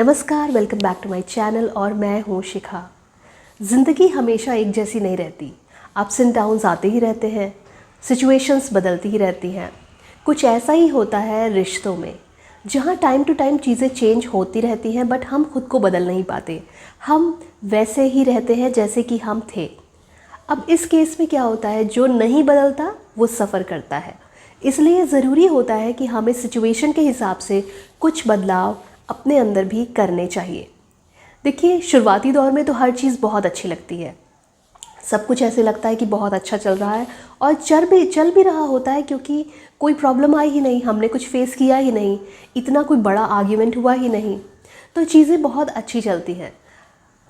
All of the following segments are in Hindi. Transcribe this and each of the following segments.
नमस्कार, welcome back to my channel और मैं हूँ शिखा। ज़िंदगी हमेशा एक जैसी नहीं रहती। अप्स एंड डाउन्स आते ही रहते हैं, सिचुएशंस बदलती ही रहती हैं। कुछ ऐसा ही होता है रिश्तों में, जहाँ टाइम टू टाइम चीज़ें चेंज होती रहती हैं, बट हम खुद को बदल नहीं पाते। हम वैसे ही रहते हैं जैसे कि हम थे। अब इस केस में क्या होता है, जो नहीं बदलता वो सफ़र करता है। इसलिए ज़रूरी होता है कि हमें सिचुएशन के हिसाब से कुछ बदलाव अपने अंदर भी करने चाहिए। देखिए, शुरुआती दौर में तो हर चीज़ बहुत अच्छी लगती है, सब कुछ ऐसे लगता है कि बहुत अच्छा चल रहा है और चल भी रहा होता है, क्योंकि कोई प्रॉब्लम आई ही नहीं, हमने कुछ फेस किया ही नहीं, इतना कोई बड़ा आर्ग्यूमेंट हुआ ही नहीं, तो चीज़ें बहुत अच्छी चलती हैं।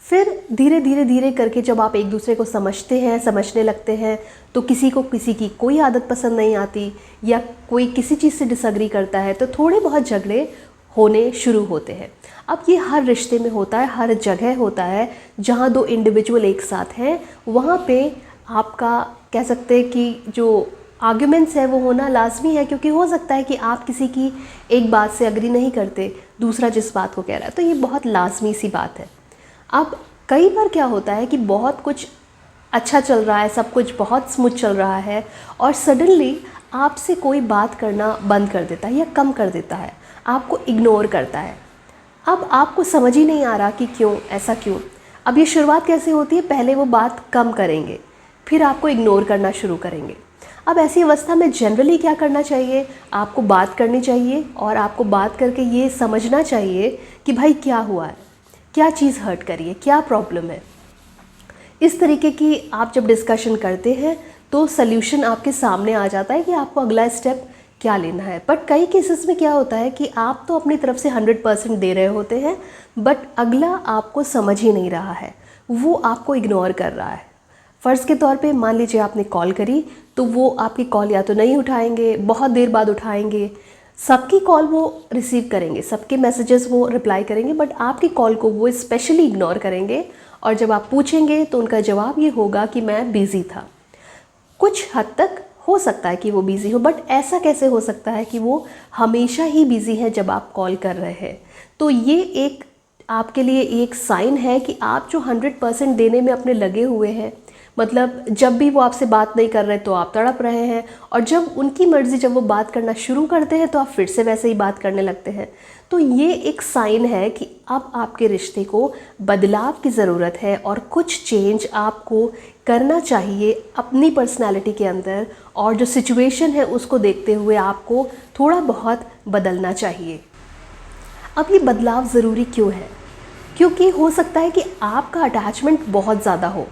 फिर धीरे धीरे धीरे करके जब आप एक दूसरे को समझने लगते हैं, तो किसी को किसी की कोई आदत पसंद नहीं आती या कोई किसी चीज़ से डिसएग्री करता है, तो थोड़े बहुत झगड़े होने शुरू होते हैं। अब ये हर रिश्ते में होता है, हर जगह होता है। जहाँ दो इंडिविजुअल एक साथ हैं, वहाँ पे आपका कह सकते हैं कि जो आर्ग्यूमेंट्स है वो होना लाजमी है, क्योंकि हो सकता है कि आप किसी की एक बात से अग्री नहीं करते, दूसरा जिस बात को कह रहा है, तो ये बहुत लाजमी सी बात है। अब कई बार क्या होता है कि बहुत कुछ अच्छा चल रहा है, सब कुछ बहुत स्मूथ चल रहा है, और सडनली आपसे कोई बात करना बंद कर देता है या कम कर देता है, आपको इग्नोर करता है। अब आपको समझ ही नहीं आ रहा कि क्यों, ऐसा क्यों। अब ये शुरुआत कैसे होती है, पहले वो बात कम करेंगे, फिर आपको इग्नोर करना शुरू करेंगे। अब ऐसी अवस्था में जनरली क्या करना चाहिए, आपको बात करनी चाहिए और आपको बात करके ये समझना चाहिए कि भाई क्या हुआ है, क्या चीज़ हर्ट करी है, क्या प्रॉब्लम है। इस तरीके की आप जब डिस्कशन करते हैं तो सल्यूशन आपके सामने आ जाता है कि आपको अगला स्टेप क्या लेना है। बट कई केसेस में क्या होता है कि आप तो अपनी तरफ से 100% दे रहे होते हैं, बट अगला आपको समझ ही नहीं रहा है, वो आपको इग्नोर कर रहा है। फ़र्ज़ के तौर पे मान लीजिए आपने कॉल करी, तो वो आपकी कॉल या तो नहीं उठाएंगे, बहुत देर बाद उठाएंगे। सबकी कॉल वो रिसीव करेंगे, सबके मैसेजेस वो रिप्लाई करेंगे, बट आपकी कॉल को वो स्पेशली इग्नोर करेंगे। और जब आप पूछेंगे तो उनका जवाब ये होगा कि मैं बिज़ी था। कुछ हद तक हो सकता है कि वो बिज़ी हो, बट ऐसा कैसे हो सकता है कि वो हमेशा ही बिज़ी है जब आप कॉल कर रहे हैं। तो ये एक आपके लिए एक साइन है कि आप जो 100% देने में अपने लगे हुए हैं, मतलब जब भी वो आपसे बात नहीं कर रहे तो आप तड़प रहे हैं, और जब उनकी मर्ज़ी, जब वो बात करना शुरू करते हैं तो आप फिर से वैसे ही बात करने लगते हैं। तो ये एक साइन है कि अब आपके रिश्ते को बदलाव की ज़रूरत है और कुछ चेंज आपको करना चाहिए अपनी पर्सनैलिटी के अंदर, और जो सिचुएशन है उसको देखते हुए आपको थोड़ा बहुत बदलना चाहिए। अब ये बदलाव ज़रूरी क्यों है? क्योंकि हो सकता है कि आपका अटैचमेंट बहुत ज़्यादा हो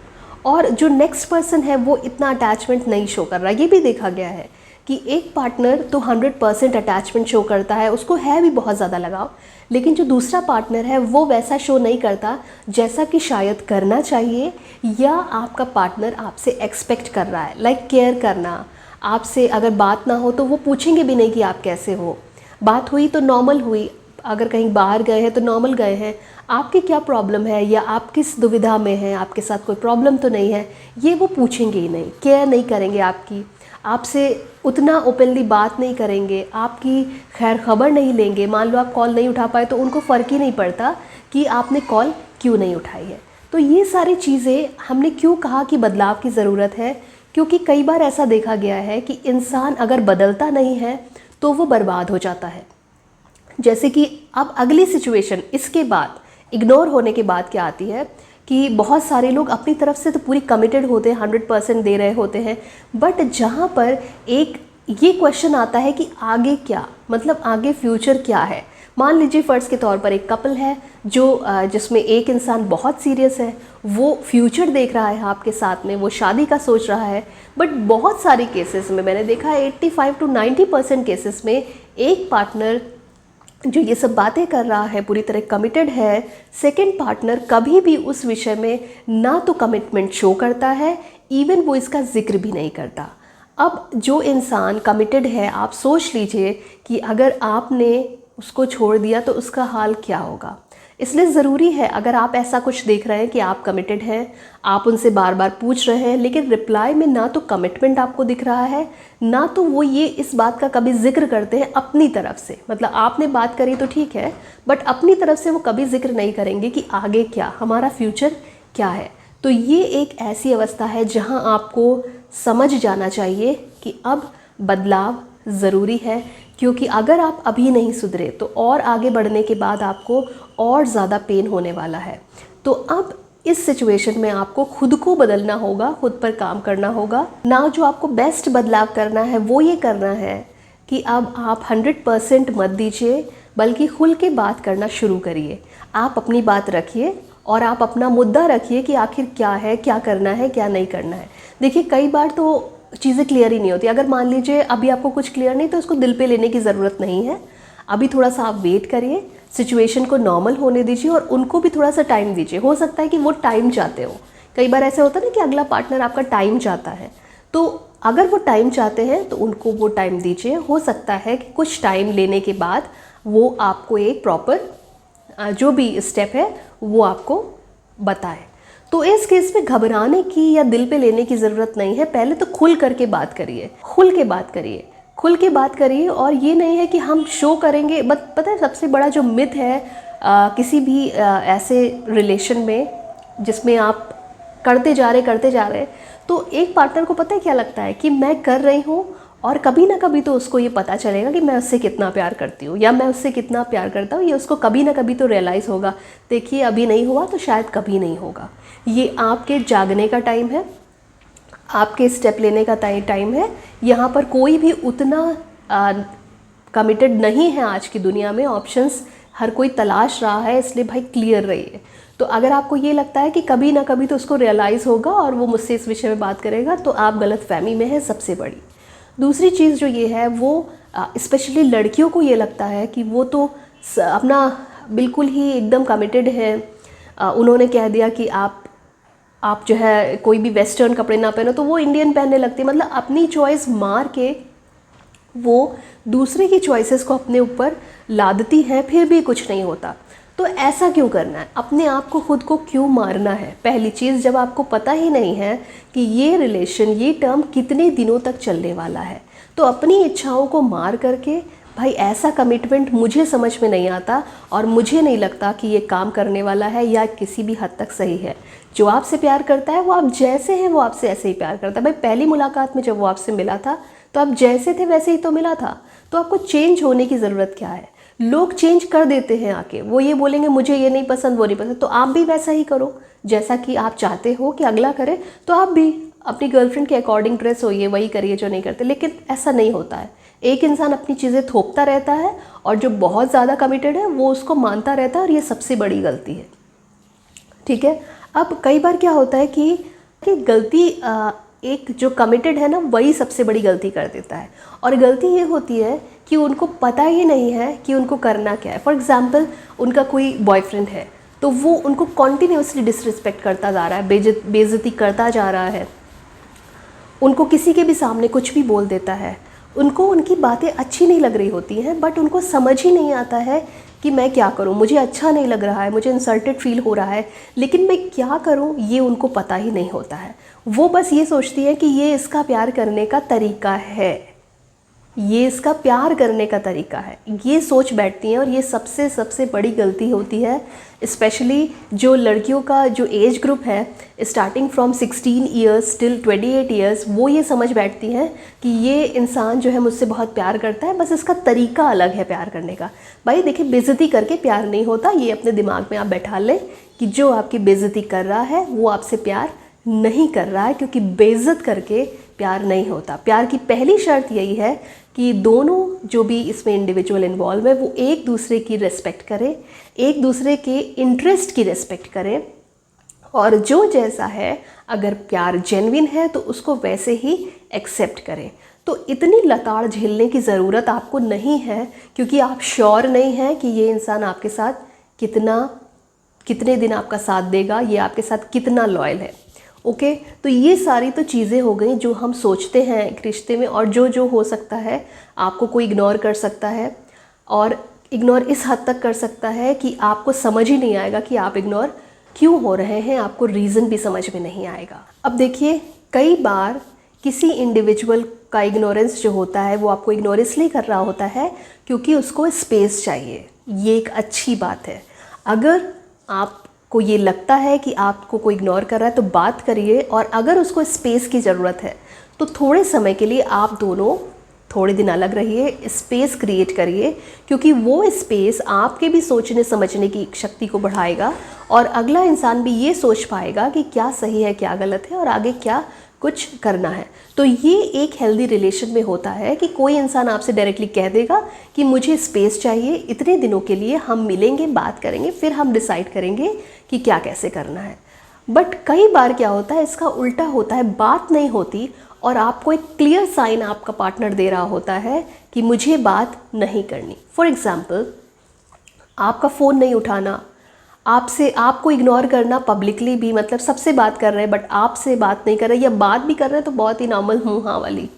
और जो नेक्स्ट पर्सन है वो इतना अटैचमेंट नहीं शो कर रहा। ये भी देखा गया है कि एक पार्टनर तो 100% अटैचमेंट शो करता है, उसको है भी बहुत ज़्यादा लगाव, लेकिन जो दूसरा पार्टनर है वो वैसा शो नहीं करता जैसा कि शायद करना चाहिए, या आपका पार्टनर आपसे एक्सपेक्ट कर रहा है। लाइक केयर करना, आपसे अगर बात ना हो तो वो पूछेंगे भी नहीं कि आप कैसे हो। बात हुई तो नॉर्मल हुई, अगर कहीं बाहर गए हैं तो नॉर्मल गए हैं, आपकी क्या प्रॉब्लम है या आप किस दुविधा में हैं, आपके साथ कोई प्रॉब्लम तो नहीं है, ये वो पूछेंगे ही नहीं। केयर नहीं करेंगे आपकी, आपसे उतना ओपनली बात नहीं करेंगे, आपकी खैर खबर नहीं लेंगे। मान लो आप कॉल नहीं उठा पाए तो उनको फ़र्क ही नहीं पड़ता कि आपने कॉल क्यों नहीं उठाई है। तो ये सारी चीज़ें हमने क्यों कहा कि बदलाव की ज़रूरत है, क्योंकि कई बार ऐसा देखा गया है कि इंसान अगर बदलता नहीं है तो वो बर्बाद हो जाता है। जैसे कि अब अगली सिचुएशन इसके बाद, इग्नोर होने के बाद क्या आती है कि बहुत सारे लोग अपनी तरफ से तो पूरी कमिटेड होते हैं, 100% दे रहे होते हैं, बट जहाँ पर एक ये क्वेश्चन आता है कि आगे क्या, मतलब आगे फ्यूचर क्या है। मान लीजिए फ़र्ज़ के तौर पर एक कपल है जो जिसमें एक इंसान बहुत सीरियस है, वो फ्यूचर देख रहा है आपके साथ में, वो शादी का सोच रहा है, बट बहुत सारे केसेस में मैंने देखा है 85 to 90% केसेस में एक पार्टनर जो ये सब बातें कर रहा है पूरी तरह कमिटेड है, सेकंड पार्टनर कभी भी उस विषय में ना तो कमिटमेंट शो करता है, इवन वो इसका जिक्र भी नहीं करता। अब जो इंसान कमिटेड है, आप सोच लीजिए कि अगर आपने उसको छोड़ दिया तो उसका हाल क्या होगा। इसलिए ज़रूरी है, अगर आप ऐसा कुछ देख रहे हैं कि आप कमिटेड हैं, आप उनसे बार बार पूछ रहे हैं लेकिन रिप्लाई में ना तो कमिटमेंट आपको दिख रहा है, ना तो वो ये इस बात का कभी जिक्र करते हैं अपनी तरफ से। मतलब आपने बात करी तो ठीक है, बट अपनी तरफ से वो कभी जिक्र नहीं करेंगे कि आगे क्या, हमारा फ्यूचर क्या है। तो ये एक ऐसी अवस्था है जहाँ आपको समझ जाना चाहिए कि अब बदलाव ज़रूरी है, क्योंकि अगर आप अभी नहीं सुधरे तो और आगे बढ़ने के बाद आपको और ज़्यादा पेन होने वाला है। तो अब इस सिचुएशन में आपको खुद को बदलना होगा, खुद पर काम करना होगा। ना जो आपको बेस्ट बदलाव करना है वो ये करना है कि अब आप 100% मत दीजिए, बल्कि खुल के बात करना शुरू करिए। आप अपनी बात रखिए और आप अपना मुद्दा रखिए कि आखिर क्या है, क्या करना है, क्या नहीं करना है। देखिए कई बार तो चीज़ें क्लियर ही नहीं होती। अगर मान लीजिए अभी आपको कुछ क्लियर नहीं, तो उसको दिल पे लेने की ज़रूरत नहीं है। अभी थोड़ा सा आप वेट करिए, सिचुएशन को नॉर्मल होने दीजिए और उनको भी थोड़ा सा टाइम दीजिए। हो सकता है कि वो टाइम चाहते हो, कई बार ऐसे होता है ना कि अगला पार्टनर आपका टाइम चाहता है, तो अगर वो टाइम चाहते हैं तो उनको वो टाइम दीजिए। हो सकता है कि कुछ टाइम लेने के बाद वो आपको एक प्रॉपर जो भी स्टेप है वो आपको बताए। तो इस केस में घबराने की या दिल पे लेने की ज़रूरत नहीं है। पहले तो खुल करके बात करिए, खुल के बात करिए, खुल के बात करिए। और ये नहीं है कि हम शो करेंगे। बट पता है सबसे बड़ा जो मिथ है किसी भी ऐसे रिलेशन में जिसमें आप करते जा रहे, तो एक पार्टनर को पता है क्या लगता है कि मैं कर रही हूँ और कभी ना कभी तो उसको ये पता चलेगा कि मैं उससे कितना प्यार करती हूँ या मैं उससे कितना प्यार करता हूँ। ये उसको कभी ना कभी तो रियलाइज़ होगा। देखिए अभी नहीं हुआ तो शायद कभी नहीं होगा। ये आपके जागने का टाइम है, आपके स्टेप लेने का टाइम है। यहाँ पर कोई भी उतना कमिटेड नहीं है आज की दुनिया में। ऑप्शंस हर कोई तलाश रहा है, इसलिए भाई क्लियर रहिए। तो अगर आपको ये लगता है कि कभी ना कभी तो उसको रियलाइज़ होगा और वो मुझसे इस विषय में बात करेगा, तो आप गलतफहमी में हैं सबसे बड़ी। दूसरी चीज़ जो ये है वो स्पेशली लड़कियों को ये लगता है कि वो तो अपना बिल्कुल ही एकदम कमिटेड है। उन्होंने कह दिया कि आप जो है कोई भी वेस्टर्न कपड़े ना पहनो तो वो इंडियन पहनने लगती है। मतलब अपनी चॉइस मार के वो दूसरे की चॉइसेस को अपने ऊपर लादती हैं, फिर भी कुछ नहीं होता। तो ऐसा क्यों करना है? अपने आप को खुद को क्यों मारना है? पहली चीज़, जब आपको पता ही नहीं है कि ये रिलेशन, ये टर्म कितने दिनों तक चलने वाला है, तो अपनी इच्छाओं को मार करके भाई ऐसा कमिटमेंट मुझे समझ में नहीं आता और मुझे नहीं लगता कि ये काम करने वाला है या किसी भी हद तक सही है। जो आपसे प्यार करता है वो आप जैसे हैं वो आपसे ऐसे ही प्यार करता है। भाई पहली मुलाकात में जब वो आपसे मिला था तो आप जैसे थे वैसे ही तो मिला था, तो आपको चेंज होने की ज़रूरत क्या है? लोग चेंज कर देते हैं आके, वो ये बोलेंगे मुझे ये नहीं पसंद, वो नहीं पसंद, तो आप भी वैसा ही करो जैसा कि आप चाहते हो कि अगला करे। तो आप भी अपनी गर्लफ्रेंड के अकॉर्डिंग ड्रेस होइए, वही करिए जो नहीं करते। लेकिन ऐसा नहीं होता है। एक इंसान अपनी चीज़ें थोपता रहता है और जो बहुत ज़्यादा कमिटेड है वो उसको मानता रहता है, और ये सबसे बड़ी गलती है। ठीक है। अब कई बार क्या होता है कि गलती एक जो कमिटेड है ना वही सबसे बड़ी गलती कर देता है। और गलती ये होती है कि उनको पता ही नहीं है कि उनको करना क्या है। फॉर एग्जाम्पल, उनका कोई बॉयफ्रेंड है तो वो उनको कॉन्टीन्यूसली डिसरिस्पेक्ट करता जा रहा है, बेइज्जती करता जा रहा है, उनको किसी के भी सामने कुछ भी बोल देता है, उनको उनकी बातें अच्छी नहीं लग रही होती हैं, बट उनको समझ ही नहीं आता है कि मैं क्या करूं, मुझे अच्छा नहीं लग रहा है, मुझे इंसल्टेड फील हो रहा है, लेकिन मैं क्या करूं ये उनको पता ही नहीं होता है। वो बस ये सोचती है कि ये इसका प्यार करने का तरीका है, ये इसका प्यार करने का तरीका है, ये सोच बैठती हैं। और ये सबसे सबसे बड़ी गलती होती है। स्पेशली जो लड़कियों का जो एज ग्रुप है starting from 16 years till 28 years, वो ये समझ बैठती हैं कि ये इंसान जो है मुझसे बहुत प्यार करता है, बस इसका तरीका अलग है प्यार करने का। भाई देखिए, बेइज्जती करके प्यार नहीं होता, ये अपने दिमाग में आप बैठा लें कि जो आपकी बेइज्जती कर रहा है वो आपसे प्यार नहीं कर रहा है, क्योंकि बेइज्जत करके प्यार नहीं होता। प्यार की पहली शर्त यही है कि दोनों जो भी इसमें इंडिविजुअल इन्वॉल्व है वो एक दूसरे की रिस्पेक्ट करें, एक दूसरे के इंटरेस्ट की रिस्पेक्ट करें, और जो जैसा है अगर प्यार जेन्युइन है तो उसको वैसे ही एक्सेप्ट करें। तो इतनी लताड़ झेलने की ज़रूरत आपको नहीं है, क्योंकि आप श्योर नहीं हैं कि ये इंसान आपके साथ कितने दिन आपका साथ देगा, ये आपके साथ कितना लॉयल है। ओके, तो ये सारी तो चीज़ें हो गई जो हम सोचते हैं एक रिश्ते में, और जो जो हो सकता है आपको कोई इग्नोर कर सकता है। और इग्नोर इस हद तक कर सकता है कि आपको समझ ही नहीं आएगा कि आप इग्नोर क्यों हो रहे हैं, आपको रीज़न भी समझ में नहीं आएगा। अब देखिए, कई बार किसी इंडिविजुअल का इग्नोरेंस जो होता है वो आपको इग्नोर इसलिए कर रहा होता है क्योंकि उसको स्पेस चाहिए। ये एक अच्छी बात है। अगर आपको ये लगता है कि आपको कोई इग्नोर कर रहा है तो बात करिए, और अगर उसको स्पेस की ज़रूरत है तो थोड़े समय के लिए आप दोनों थोड़े दिन अलग रहिए, स्पेस क्रिएट करिए, क्योंकि वो स्पेस आपके भी सोचने समझने की शक्ति को बढ़ाएगा और अगला इंसान भी ये सोच पाएगा कि क्या सही है क्या गलत है और आगे क्या कुछ करना है। तो ये एक हेल्दी रिलेशन में होता है कि कोई इंसान आपसे डायरेक्टली कह देगा कि मुझे स्पेस चाहिए, इतने दिनों के लिए हम मिलेंगे, बात करेंगे, फिर हम डिसाइड करेंगे कि क्या कैसे करना है। बट कई बार क्या होता है, इसका उल्टा होता है, बात नहीं होती और आपको एक क्लियर साइन आपका पार्टनर दे रहा होता है कि मुझे बात नहीं करनी। फॉर एग्ज़ाम्पल, आपका फ़ोन नहीं उठाना, आपको इग्नोर करना पब्लिकली भी, मतलब सबसे बात कर रहे हैं बट आपसे बात नहीं कर रहे, या बात भी कर रहे हैं तो बहुत ही नॉर्मल हूँ हाँ वाली,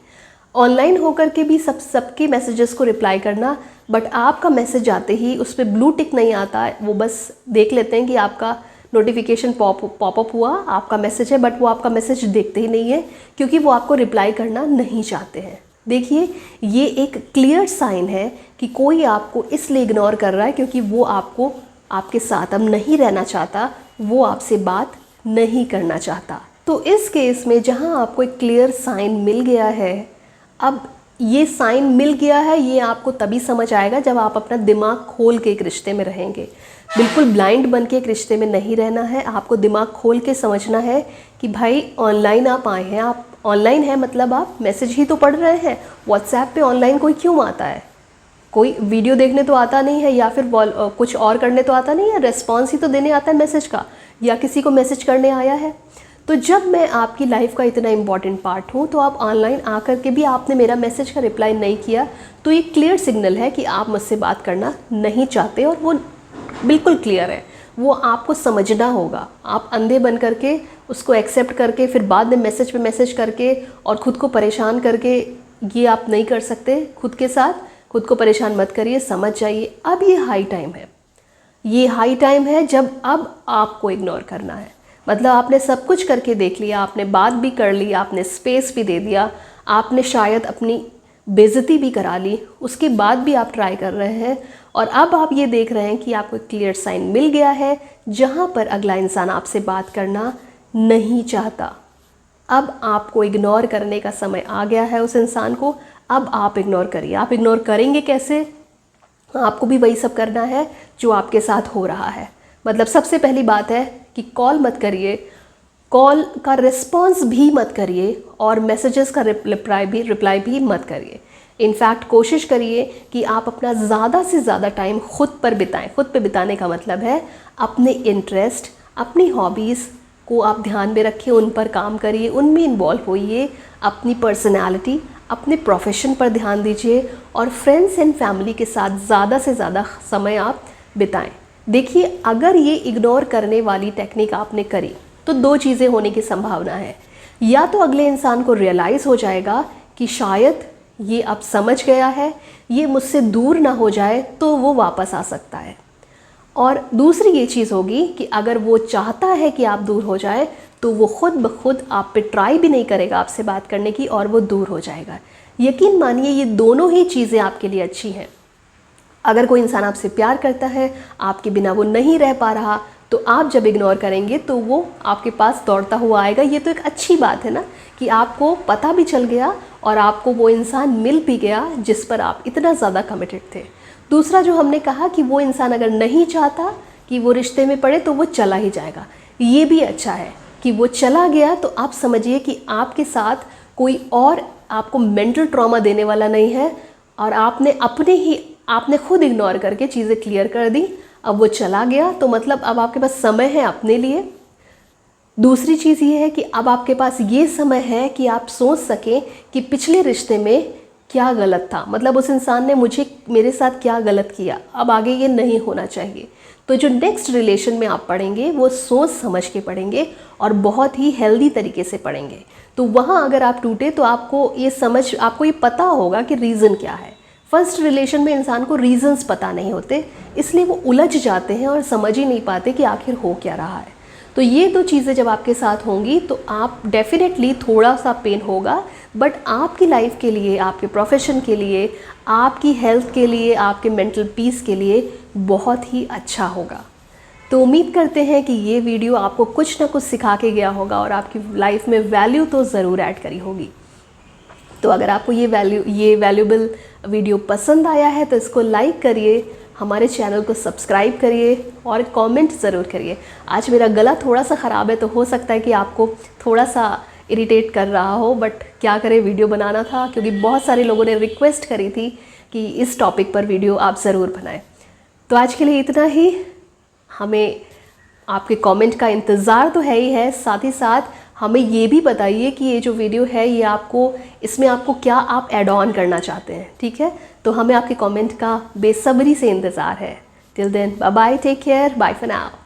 ऑनलाइन होकर के भी सबके मैसेजेस को रिप्लाई करना, बट आपका मैसेज आते ही उस पर ब्लू टिक नहीं आता, वो बस देख लेते हैं कि आपका नोटिफिकेशन पॉपअप हुआ, आपका मैसेज है, बट वो आपका मैसेज देखते ही नहीं है क्योंकि वो आपको रिप्लाई करना नहीं चाहते हैं। देखिए, ये एक क्लियर साइन है कि कोई आपको इसलिए इग्नोर कर रहा है क्योंकि वो आपके साथ अब नहीं रहना चाहता, वो आपसे बात नहीं करना चाहता। तो इस केस में जहाँ आपको एक क्लियर साइन मिल गया है, अब ये साइन मिल गया है, ये आपको तभी समझ आएगा जब आप अपना दिमाग खोल के एक रिश्ते में रहेंगे। बिल्कुल ब्लाइंड बन के एक रिश्ते में नहीं रहना है, आपको दिमाग खोल के समझना है कि भाई ऑनलाइन आप आए हैं, आप ऑनलाइन हैं मतलब आप मैसेज ही तो पढ़ रहे हैं। व्हाट्सएप पे ऑनलाइन कोई क्यों आता है? कोई वीडियो देखने तो आता नहीं है, या फिर कुछ और करने तो आता नहीं है, रिस्पॉन्स ही तो देने आता है मैसेज का, या किसी को मैसेज करने आया है। तो जब मैं आपकी लाइफ का इतना इम्पॉर्टेंट पार्ट हूँ तो आप ऑनलाइन आकर के भी आपने मेरा मैसेज का रिप्लाई नहीं किया, तो ये क्लियर सिग्नल है कि आप मुझसे बात करना नहीं चाहते, और वो बिल्कुल क्लियर है, वो आपको समझना होगा। आप अंधे बन करके उसको एक्सेप्ट करके फिर बाद में मैसेज पे मैसेज करके और ख़ुद को परेशान करके ये आप नहीं कर सकते। खुद के साथ खुद को परेशान मत करिए, समझ जाइए अब ये हाई टाइम है, ये हाई टाइम है जब अब आपको इग्नोर करना है। मतलब आपने सब कुछ करके देख लिया, आपने बात भी कर ली, आपने स्पेस भी दे दिया, आपने शायद अपनी बेइज्जती भी करा ली, उसके बाद भी आप ट्राई कर रहे हैं, और अब आप ये देख रहे हैं कि आपको एक क्लियर साइन मिल गया है जहाँ पर अगला इंसान आपसे बात करना नहीं चाहता। अब आपको इग्नोर करने का समय आ गया है उस इंसान को, अब आप इग्नोर करिए। आप इग्नोर करेंगे कैसे? आपको भी वही सब करना है जो आपके साथ हो रहा है। मतलब सबसे पहली बात है कि कॉल मत करिए, कॉल का रिस्पॉन्स भी मत करिए, और मैसेजेस का रिप्लाई भी मत करिए। इनफैक्ट कोशिश करिए कि आप अपना ज़्यादा से ज़्यादा टाइम खुद पर बिताएं। खुद पे बिताने का मतलब है अपने इंटरेस्ट, अपनी हॉबीज़ को आप ध्यान में रखिए, उन पर काम करिए, उनमें इन्वॉल्व होइए, अपनी पर्सनैलिटी, अपने प्रोफेशन पर ध्यान दीजिए, और फ्रेंड्स एंड फैमिली के साथ ज़्यादा से ज़्यादा समय आप बिताएं। देखिए, अगर ये इग्नोर करने वाली टेक्निक आपने करी तो दो चीज़ें होने की संभावना है। या तो अगले इंसान को रियलाइज़ हो जाएगा कि शायद ये अब समझ गया है, ये मुझसे दूर ना हो जाए, तो वो वापस आ सकता है। और दूसरी ये चीज़ होगी कि अगर वो चाहता है कि आप दूर हो जाए तो वो खुद ब खुद आप पे ट्राई भी नहीं करेगा आपसे बात करने की, और वो दूर हो जाएगा। यकीन मानिए, ये दोनों ही चीज़ें आपके लिए अच्छी हैं। अगर कोई इंसान आपसे प्यार करता है, आपके बिना वो नहीं रह पा रहा, तो आप जब इग्नोर करेंगे तो वो आपके पास दौड़ता हुआ आएगा। ये तो एक अच्छी बात है ना कि आपको पता भी चल गया और आपको वो इंसान मिल भी गया जिस पर आप इतना ज़्यादा कमिटेड थे। दूसरा जो हमने कहा कि वो इंसान अगर नहीं चाहता कि वो रिश्ते में पड़े तो वो चला ही जाएगा, ये भी अच्छा है कि वो चला गया। तो आप समझिए कि आपके साथ कोई और आपको मेंटल ट्रॉमा देने वाला नहीं है, और आपने खुद इग्नोर करके चीज़ें क्लियर कर दी। अब वो चला गया तो मतलब अब आपके पास समय है अपने लिए। दूसरी चीज़ ये है कि अब आपके पास ये समय है कि आप सोच सकें कि पिछले रिश्ते में क्या गलत था, मतलब उस इंसान ने मेरे साथ क्या गलत किया, अब आगे ये नहीं होना चाहिए। तो जो नेक्स्ट रिलेशन में आप पढ़ेंगे वो सोच समझ के पढ़ेंगे और बहुत ही हेल्दी तरीके से पढ़ेंगे। तो वहाँ अगर आप टूटे तो आपको ये पता होगा कि रीज़न क्या है। फर्स्ट रिलेशन में इंसान को रीजंस पता नहीं होते, इसलिए वो उलझ जाते हैं और समझ ही नहीं पाते कि आखिर हो क्या रहा है। तो ये दो चीज़ें जब आपके साथ होंगी तो आप डेफिनेटली थोड़ा सा पेन होगा, बट आपकी लाइफ के लिए, आपके प्रोफेशन के लिए, आपकी हेल्थ के लिए, आपके मेंटल पीस के लिए बहुत ही अच्छा होगा। तो उम्मीद करते हैं कि ये वीडियो आपको कुछ ना कुछ सिखा के गया होगा और आपकी लाइफ में वैल्यू तो ज़रूर ऐड करी होगी। तो अगर आपको ये वैल्यूबल वीडियो पसंद आया है तो इसको लाइक करिए, हमारे चैनल को सब्सक्राइब करिए और कमेंट ज़रूर करिए। आज मेरा गला थोड़ा सा ख़राब है तो हो सकता है कि आपको थोड़ा सा इरिटेट कर रहा हो, बट क्या करें, वीडियो बनाना था क्योंकि बहुत सारे लोगों ने रिक्वेस्ट करी थी कि इस टॉपिक पर वीडियो आप ज़रूर बनाएं। तो आज के लिए इतना ही। हमें आपके कमेंट का इंतज़ार तो है ही है, साथ ही साथ हमें ये भी बताइए कि ये जो वीडियो है ये इसमें आपको क्या आप ऐड ऑन करना चाहते हैं, ठीक है। तो हमें आपके कमेंट का बेसब्री से इंतज़ार है। Till then, bye bye, take care, bye for now.